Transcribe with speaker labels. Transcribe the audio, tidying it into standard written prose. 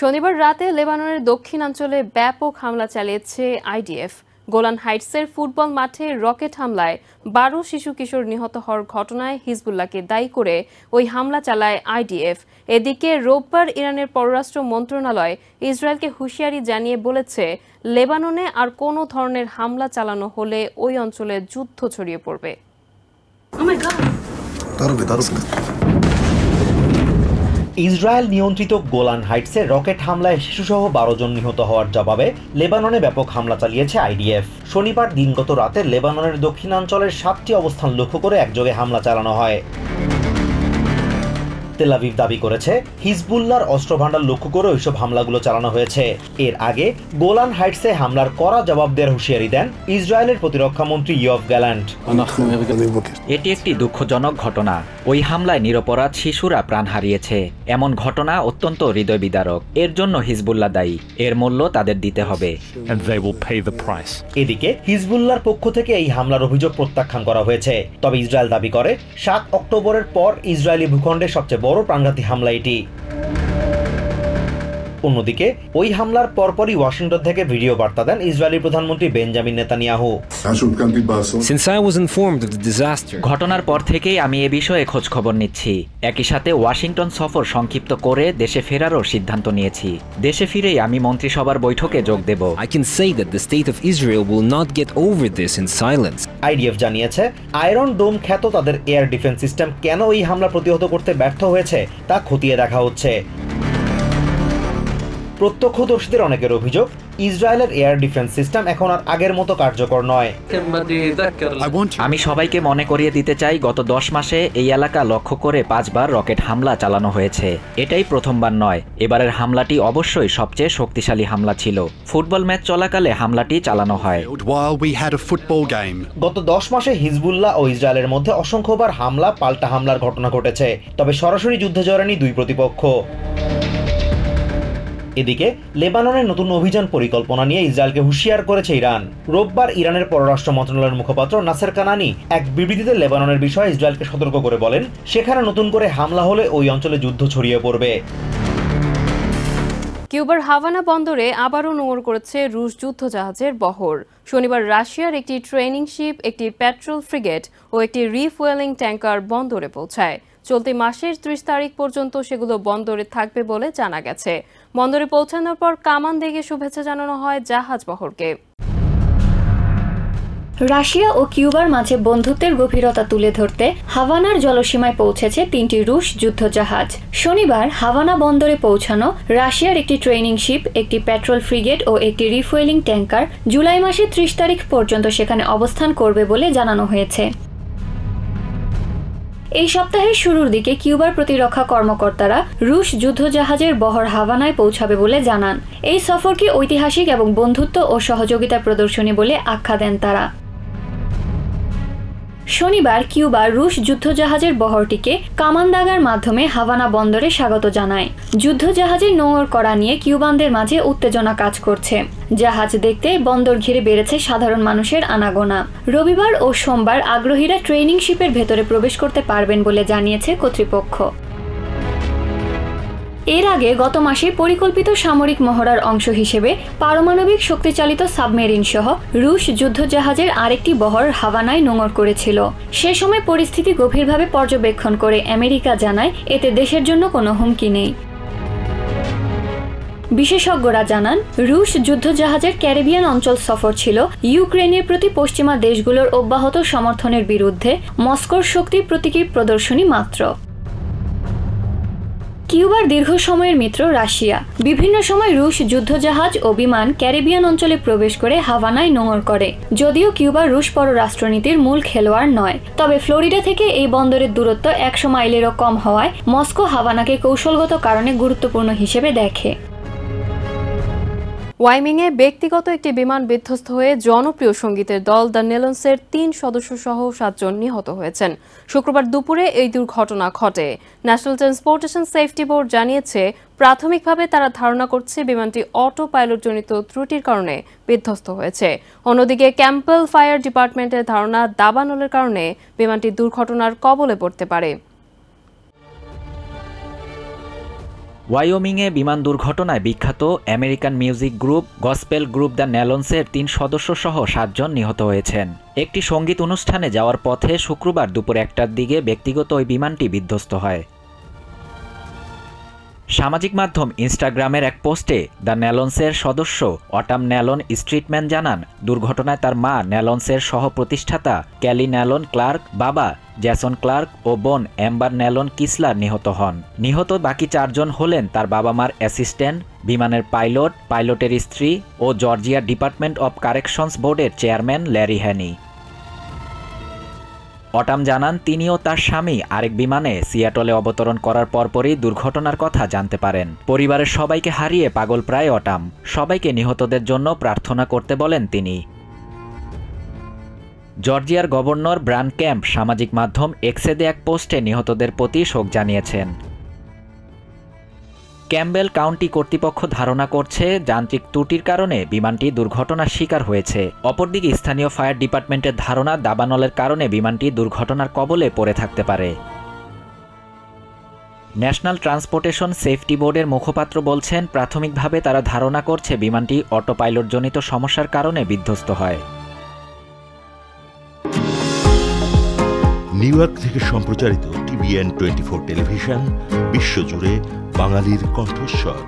Speaker 1: শনিবার রাতে লেবাননের দক্ষিণাঞ্চলে ব্যাপক হামলা চালিয়েছে আইডিএফ। গোলান হাইটসের ফুটবল মাঠে রকেট হামলায় 12 শিশু কিশোর নিহত হওয়ার ঘটনায় হিজবুল্লাহকে দায়ী করে ওই হামলা চালায় আইডিএফ। এদিকে রোববার ইরানের পররাষ্ট্র মন্ত্রণালয় ইসরায়েলকে হুঁশিয়ারি জানিয়ে বলেছে, লেবাননে আর কোনো ধরনের হামলা চালানো হলে ওই অঞ্চলে যুদ্ধ ছড়িয়ে পড়বে।
Speaker 2: ইসরায়েল নিয়ন্ত্রিত গোলান হাইটসে রকেট হামলায় শিশুসহ 12 জন নিহত হওয়ার জবাবে লেবাননে ব্যাপক হামলা চালিয়েছে আইডিএফ। শনিবার দিনগত রাতে লেবাননের দক্ষিণাঞ্চলের 7টি অবস্থান লক্ষ্য করে একযোগে হামলা চালানো হয়। তেল আভিভ দাবি করেছে, হিজবুল্লাহর অস্ত্রভান্ডার লক্ষ্য করে ওইসব হামলাগুলো চালানো হয়েছে। এর আগে গোলান হাইটসে হামলার কড়া জবাব দেওয়ার হুঁশিয়ারি দেন ইসরায়েলের প্রতিরক্ষা মন্ত্রী ইয়োভ গ্যালান্ট।
Speaker 3: এটি একটি দুঃখজনক ঘটনা। ওই হামলায় নিরপরাধ শিশুরা প্রাণ হারিয়েছে। এমন ঘটনা অত্যন্ত হৃদয় বিদারক। এর জন্য হিজবুল্লাহ দায়ী। এর মূল্য তাদের দিতে হবে।
Speaker 2: এদিকে হিজবুল্লাহর পক্ষ থেকে এই হামলার অভিযোগ প্রত্যাখ্যান করা হয়েছে। তবে ইসরায়েল দাবি করে 7 অক্টোবরের পর ইসরায়েলি ভূখণ্ডে সবচেয়ে বড় প্রাণঘাতী হামলা এটি। অন্যদিকে ওই হামলার পরপরই ওয়াশিংটন থেকে ভিডিও বার্তা দেন ইসরায়েলি প্রধানমন্ত্রী বেঞ্জামিন নেতানিয়াহু।
Speaker 3: ঘটনার পর থেকেই আমি এ বিষয়ে খোঁজ খবর নিচ্ছি। একই সাথে ওয়াশিংটন সফর সংক্ষিপ্ত করে দেশে ফেরারও সিদ্ধান্ত নিয়েছি। দেশে ফিরেই আমি মন্ত্রিসভার বৈঠকে যোগ দেব।
Speaker 2: আইডিএফ জানিয়েছে, আয়রন ডোম খ্যাত তাদের এয়ার ডিফেন্স সিস্টেম কেন এই হামলা প্রতিহত করতে ব্যর্থ হয়েছে তা খতিয়ে দেখা হচ্ছে। প্রত্যক্ষদর্শীদের অনেকের অভিযোগ, ইসরায়েলের এয়ার ডিফেন্স সিস্টেম এখন আর আগের মতো কার্যকর নয়।
Speaker 3: আমি সবাইকে মনে করিয়ে দিতে চাই, গত 10 মাসে এই এলাকা লক্ষ্য করে 5 বার রকেট হামলা চালানো হয়েছে। এটাই প্রথমবার নয়। এবারের হামলাটি অবশ্যই সবচেয়ে শক্তিশালী হামলা ছিল। ফুটবল ম্যাচ চলাকালে হামলাটি চালানো হয়।
Speaker 2: গত 10 মাসে হিজবুল্লাহ ও ইসরায়েলের মধ্যে অসংখ্যবার হামলা পাল্টা হামলার ঘটনা ঘটেছে। তবে সরাসরি যুদ্ধে জড়ায়নি দুই প্রতিপক্ষ। এদিকে লেবাননের নতুন অভিযান পরিকল্পনা নিয়ে ইসরায়েলকে হুঁশিয়ার করেছে ইরান। রোববার ইরানের পররাষ্ট্র মন্ত্রণালয়ের মুখপাত্র নাসের কানানি এক বিবৃতিতে লেবাননের বিষয়ে ইসরায়েলকে সতর্ক করে বলেন, সেখানে নতুন করে হামলা হলে ওই অঞ্চলে যুদ্ধ ছড়িয়ে পড়বে।
Speaker 1: কিউবার হাভানা বন্দরে আবারও নোঙর করেছে রুশ যুদ্ধজাহাজের বহর। শনিবার রাশিয়ার একটি ট্রেনিং শিপ, একটি পেট্রোল ফ্রিগেট ও একটি রিফুয়েলিং ট্যাঙ্কার বন্দরে পৌঁছায়। চলতি মাসের 30 তারিখ পর্যন্ত সেগুলো বন্দরে থাকবে বলে জানা গেছে। বন্দরে পৌঁছানোর পর কামান দেগে শুভেচ্ছা জানানো হয় জাহাজ বহরকে।
Speaker 4: রাশিয়া ও কিউবার মাঝে বন্ধুত্বের গভীরতা তুলে ধরতে হাভানার জলসীমায় পৌঁছেছে 3টি রুশ যুদ্ধজাহাজ। শনিবার হাভানা বন্দরে পৌঁছানো রাশিয়ার একটি ট্রেনিং শিপ, একটি পেট্রোল ফ্রিগেট ও একটি রিফুয়েলিং ট্যাঙ্কার জুলাই মাসের 30 তারিখ পর্যন্ত সেখানে অবস্থান করবে বলে জানানো হয়েছে। এই সপ্তাহের শুরুর দিকে কিউবার প্রতিরক্ষা কর্মকর্তারা রুশ যুদ্ধজাহাজের বহর হাভানায় পৌঁছাবে বলে জানান। এই সফরকে ঐতিহাসিক এবং বন্ধুত্ব ও সহযোগিতা প্রদর্শনী বলে আখ্যা দেন তারা। শনিবার কিউবা রুশ যুদ্ধজাহাজের বহরটিকে কামান দাগার মাধ্যমে হাভানা বন্দরে স্বাগত জানায়। যুদ্ধজাহাজের নোঙর করা নিয়ে কিউবানদের মাঝে উত্তেজনা কাজ করছে। জাহাজ দেখতে বন্দর ঘিরে বেড়েছে সাধারণ মানুষের আনাগোনা। রবিবার ও সোমবার আগ্রহীরা ট্রেনিং শিপের ভেতরে প্রবেশ করতে পারবেন বলে জানিয়েছে কর্তৃপক্ষ। এর আগে গত মাসে পরিকল্পিত সামরিক মহড়ার অংশ হিসেবে পারমাণবিক শক্তিচালিত সাবমেরিন সহ রুশ যুদ্ধজাহাজের আরেকটি বহর হাভানায় নোঙর করেছিল। সে সময় পরিস্থিতি গভীরভাবে পর্যবেক্ষণ করে আমেরিকা জানায়, এতে দেশের জন্য কোনো হুমকি নেই। বিশেষজ্ঞরা জানান, রুশ যুদ্ধজাহাজের ক্যারিবিয়ান অঞ্চল সফর ছিল ইউক্রেনের প্রতি পশ্চিমা দেশগুলোর অব্যাহত সমর্থনের বিরুদ্ধে মস্কোর শক্তির প্রতীকী প্রদর্শনী মাত্র। কিউবার দীর্ঘ সময়ের মিত্র রাশিয়া। বিভিন্ন সময় রুশ যুদ্ধজাহাজ ও বিমান ক্যারিবিয়ান অঞ্চলে প্রবেশ করে হাভানায় নোঙর করে। যদিও কিউবা রুশ পররাষ্ট্রনীতির মূল খেলোয়াড় নয়, তবে ফ্লোরিডা থেকে এই বন্দরের দূরত্ব 100 মাইলেরও কম হওয়ায় মস্কো হাভানাকে কৌশলগত কারণে গুরুত্বপূর্ণ হিসেবে দেখে।
Speaker 1: ওয়াইমিংয়ে ব্যক্তিগত একটি বিমান বিধ্বস্ত হয়ে জনপ্রিয় সঙ্গীতের দল দ্য নেলন্সের 3 সদস্য সহ 7 জন নিহত হয়েছেন। শুক্রবার দুপুরে এই দুর্ঘটনা ঘটে। ন্যাশনাল ট্রান্সপোর্টেশন সেফটি বোর্ড জানিয়েছে, প্রাথমিকভাবে তারা ধারণা করছে বিমানটি অটো পাইলটজনিত ত্রুটির কারণে বিধ্বস্ত হয়েছে। অন্যদিকে ক্যাম্পেল ফায়ার ডিপার্টমেন্টের ধারণা দাবানলের কারণে বিমানটি দুর্ঘটনার কবলে পড়তে পারে।
Speaker 3: ওয়াইওমিংয়ে বিমান দুর্ঘটনায় বিখ্যাত American music group gospel group the নেলন্সের 3 সদস্য সহ 7 জন নিহত হয়েছেন। একটি সঙ্গীত অনুষ্ঠানে যাওয়ার পথে শুক্রবার দুপুর 1টার দিকে ব্যক্তিগত ওই বিমানটি বিধ্বস্ত হয়। সামাজিক মাধ্যম ইনস্টাগ্রামের এক পোস্টে দ্য নেলন্সের সদস্য অটাম নেলন স্ট্রিটম্যান জানান, দুর্ঘটনায় তার মা নেলন্সের সহ প্রতিষ্ঠাতা ক্যালি নেলন ক্লার্ক, বাবা জ্যাসন ক্লার্ক ও বোন অ্যাম্বার নেলন কিসলার নিহত হন। নিহত বাকি 4 জন হলেন তার বাবা মার অ্যাসিস্ট্যান্ট, বিমানের পাইলট, পাইলটের স্ত্রী ও জর্জিয়া ডিপার্টমেন্ট অব কারেকশনস বোর্ডের চেয়ারম্যান ল্যারি হ্যানি। অটাম জানান, তিনিও তার স্বামী আরেক বিমানে সিয়াটলে অবতরণ করার পরপরই দুর্ঘটনার কথা জানতে পারেন। পরিবারের সবাইকে হারিয়ে পাগলপ্রায় অটাম। সবাইকে নিহতদের জন্য প্রার্থনা করতে বলেন তিনি। জর্জিয়ার গভর্নর ব্রান ক্যাম্প সামাজিক মাধ্যম এক্সে এক পোস্টে নিহতদের প্রতি শোক জানিয়েছেন। ক্যাম্বেল কাউন্টি কর্তৃপক্ষ ধারণা করছে যান্ত্রিক ত্রুটির কারণে বিমানটি দুর্ঘটনার শিকার হয়েছে। অপরদিকে স্থানীয় ফায়ার ডিপার্টমেন্টের ধারণা দাবানলের কারণে বিমানটি দুর্ঘটনার কবলে পড়ে থাকতে পারে। ন্যাশনাল ট্রান্সপোর্টেশন সেফটি বোর্ডের মুখপাত্র বলছেন, প্রাথমিকভাবে তারা ধারণা করছে বিমানটি অটো পাইলটজনিত সমস্যার কারণে বিধ্বস্ত হয়।
Speaker 5: নিউ ইয়র্ক থেকে সম্প্রচারিত TVN 24 টেলিভিশন বিশ্বজুড়ে বাঙালির কণ্ঠস্বর।